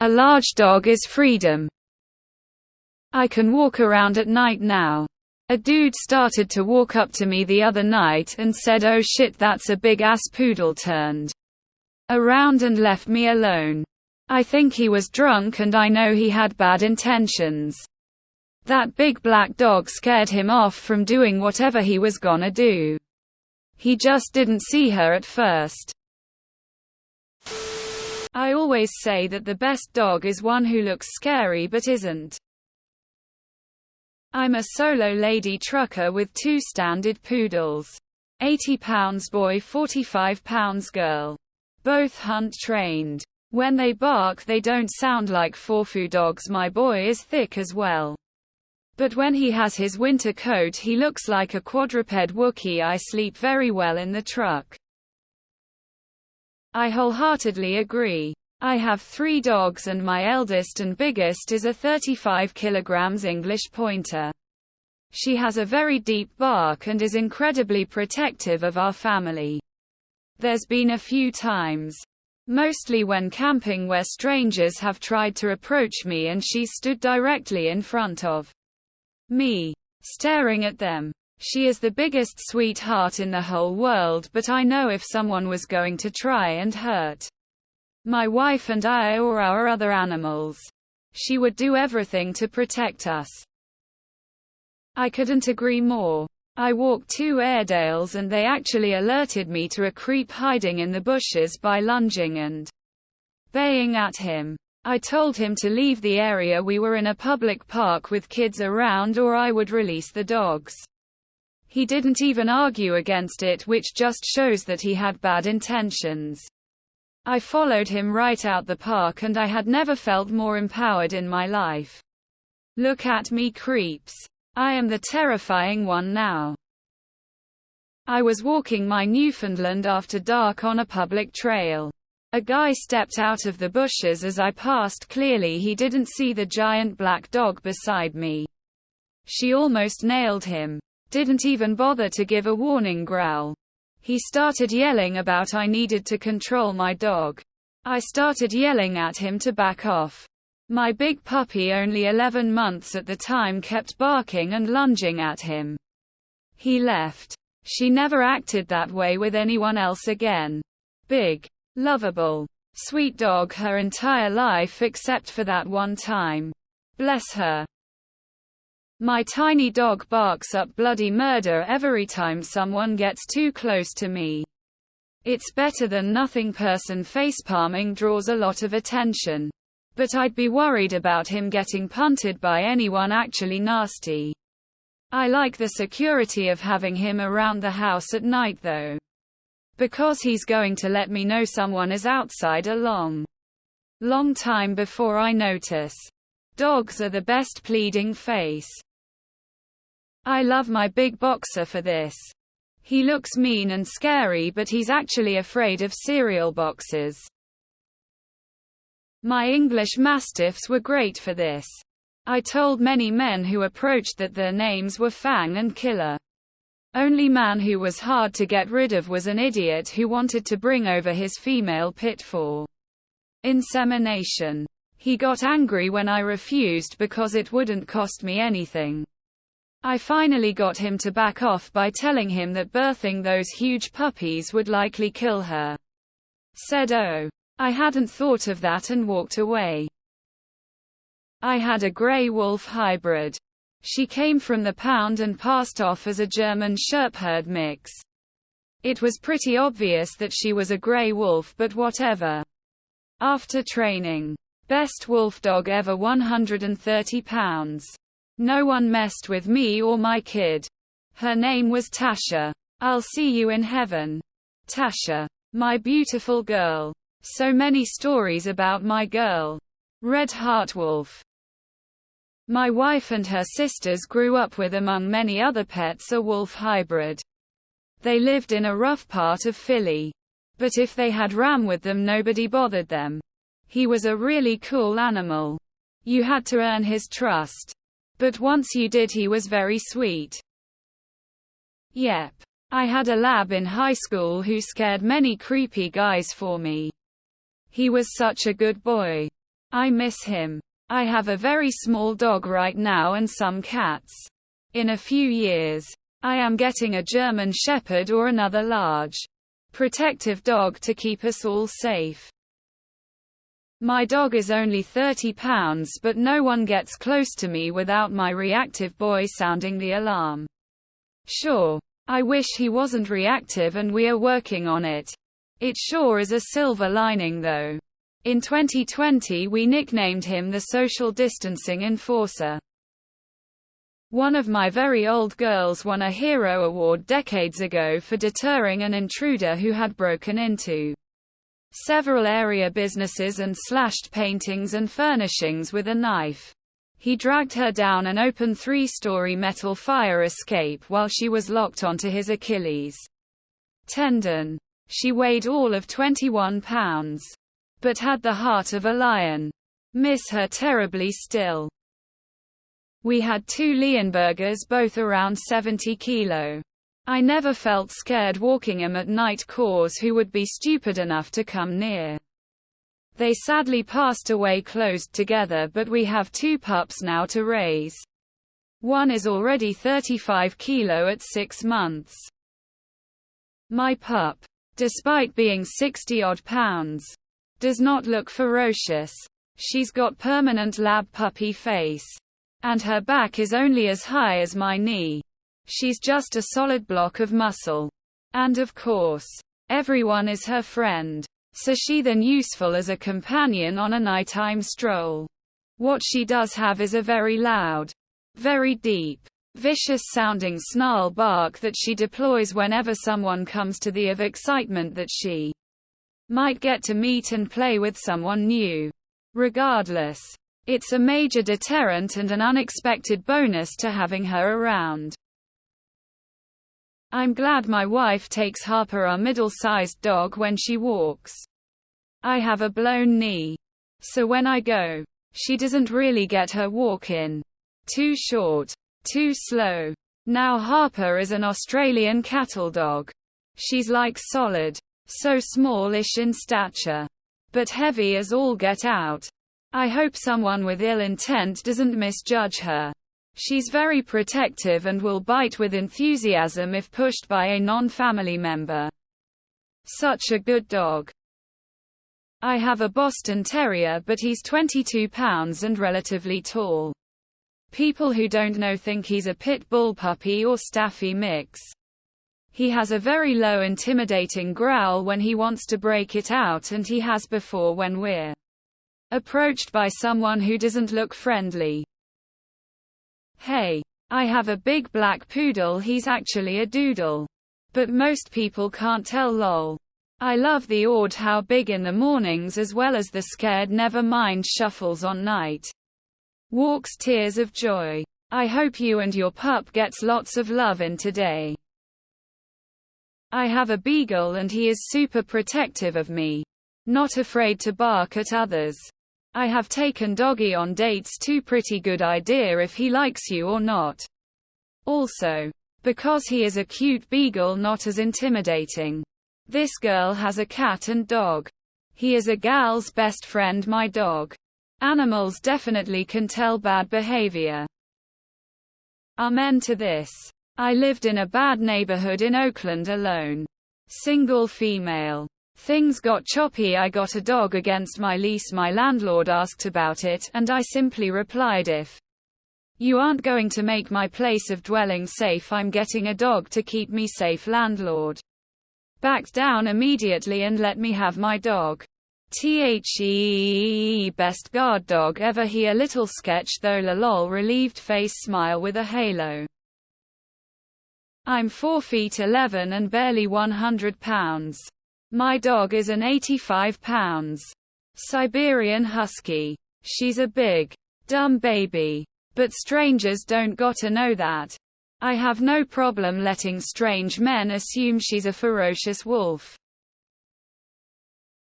A large dog is freedom. I can walk around at night now. A dude started to walk up to me the other night and said, "Oh shit, that's a big ass poodle," turned around and left me alone. I think he was drunk and I know he had bad intentions. That big black dog scared him off from doing whatever he was gonna do. He just didn't see her at first. I always say that the best dog is one who looks scary but isn't. I'm a solo lady trucker with 2 standard poodles. 80 pounds boy, 45 pounds girl. Both hunt trained. When they bark they don't sound like foo dogs. My boy is thick as well. But when he has his winter coat he looks like a quadruped Wookiee. I sleep very well in the truck. I wholeheartedly agree. I have 3 dogs and my eldest and biggest is a 35 kilograms English pointer. She has a very deep bark and is incredibly protective of our family. There's been a few times, mostly when camping, where strangers have tried to approach me and she stood directly in front of me, staring at them. She is the biggest sweetheart in the whole world, but I know if someone was going to try and hurt my wife and I or our other animals, she would do everything to protect us. I couldn't agree more. I walked 2 Airedales and they actually alerted me to a creep hiding in the bushes by lunging and baying at him. I told him to leave the area. We were in a public park with kids around, or I would release the dogs. He didn't even argue against it, which just shows that he had bad intentions. I followed him right out the park and I had never felt more empowered in my life. Look at me, creeps. I am the terrifying one now. I was walking my Newfoundland after dark on a public trail. A guy stepped out of the bushes as I passed. Clearly he didn't see the giant black dog beside me. She almost nailed him. Didn't even bother to give a warning growl. He started yelling about I needed to control my dog. I started yelling at him to back off. My big puppy, only 11 months at the time, kept barking and lunging at him. He left. She never acted that way with anyone else again. Big, lovable, sweet dog her entire life except for that one time. Bless her. My tiny dog barks up bloody murder every time someone gets too close to me. It's better than nothing. Person facepalming draws a lot of attention. But I'd be worried about him getting punted by anyone actually nasty. I like the security of having him around the house at night though, because he's going to let me know someone is outside a long time before I notice. Dogs are the best pleading face. I love my big boxer for this. He looks mean and scary, but he's actually afraid of cereal boxes. My English Mastiffs were great for this. I told many men who approached that their names were Fang and Killer. Only man who was hard to get rid of was an idiot who wanted to bring over his female pit for insemination. He got angry when I refused because it wouldn't cost me anything. I finally got him to back off by telling him that birthing those huge puppies would likely kill her. Said, "Oh, I hadn't thought of that," and walked away. I had a grey wolf hybrid. She came from the pound and passed off as a German Shepherd mix. It was pretty obvious that she was a grey wolf, but whatever. After training, best wolf dog ever, 130 pounds. No one messed with me or my kid. Her name was Tasha. I'll see you in heaven. Tasha. My beautiful girl. So many stories about my girl. Red Heart Wolf. My wife and her sisters grew up with, among many other pets, a wolf hybrid. They lived in a rough part of Philly. But if they had Ram with them, nobody bothered them. He was a really cool animal. You had to earn his trust. But once you did, he was very sweet. Yep. I had a lab in high school who scared many creepy guys for me. He was such a good boy. I miss him. I have a very small dog right now and some cats. In a few years, I am getting a German Shepherd or another large, protective dog to keep us all safe. My dog is only 30 pounds, but no one gets close to me without my reactive boy sounding the alarm. Sure, I wish he wasn't reactive and we are working on it. It sure is a silver lining though. In 2020 we nicknamed him the social distancing enforcer. One of my very old girls won a hero award decades ago for deterring an intruder who had broken into several area businesses and slashed paintings and furnishings with a knife. He dragged her down an open 3-story metal fire escape while she was locked onto his Achilles tendon. She weighed all of 21 pounds. But had the heart of a lion. Miss her terribly still. We had 2 Leonbergers, both around 70 kilo. I never felt scared walking them at night, cause who would be stupid enough to come near. They sadly passed away closed together, but we have 2 pups now to raise. One is already 35 kilo at 6 months. My pup, despite being 60-odd pounds, does not look ferocious. She's got permanent lab puppy face. And her back is only as high as my knee. She's just a solid block of muscle. And of course, everyone is her friend. So she then useful as a companion on a nighttime stroll. What she does have is a very loud, very deep, vicious-sounding snarl bark that she deploys whenever someone comes to the of excitement that she might get to meet and play with someone new. Regardless, it's a major deterrent and an unexpected bonus to having her around. I'm glad my wife takes Harper, our middle-sized dog, when she walks. I have a blown knee. So when I go, she doesn't really get her walk in. Too short. Too slow. Now Harper is an Australian cattle dog. She's like solid. So smallish in stature. But heavy as all get out. I hope someone with ill intent doesn't misjudge her. She's very protective and will bite with enthusiasm if pushed by a non-family member. Such a good dog. I have a Boston Terrier, but he's 22 pounds and relatively tall. People who don't know think he's a pit bull puppy or staffy mix. He has a very low, intimidating growl when he wants to break it out, and he has before when we're approached by someone who doesn't look friendly. Hey, I have a big black poodle, he's actually a doodle. But most people can't tell, lol. I love the odd how big in the mornings as well as the scared never mind shuffles on night walks, tears of joy. I hope you and your pup gets lots of love in today. I have a beagle and he is super protective of me. Not afraid to bark at others. I have taken doggy on dates too, pretty good idea if he likes you or not. Also, because he is a cute beagle, not as intimidating. This girl has a cat and dog. He is a gal's best friend, my dog. Animals definitely can tell bad behavior. Amen to this. I lived in a bad neighborhood in Oakland alone. Single female. Things got choppy. I got a dog against my lease. My landlord asked about it, and I simply replied, if you aren't going to make my place of dwelling safe, I'm getting a dog to keep me safe. Landlord backed down immediately and let me have my dog. Best guard dog ever. He a little sketch though, lol, relieved face smile with a halo. I'm 4 feet 11 and barely 100 pounds. My dog is an 85 pounds Siberian Husky. She's a big, dumb baby. But strangers don't gotta know that. I have no problem letting strange men assume she's a ferocious wolf.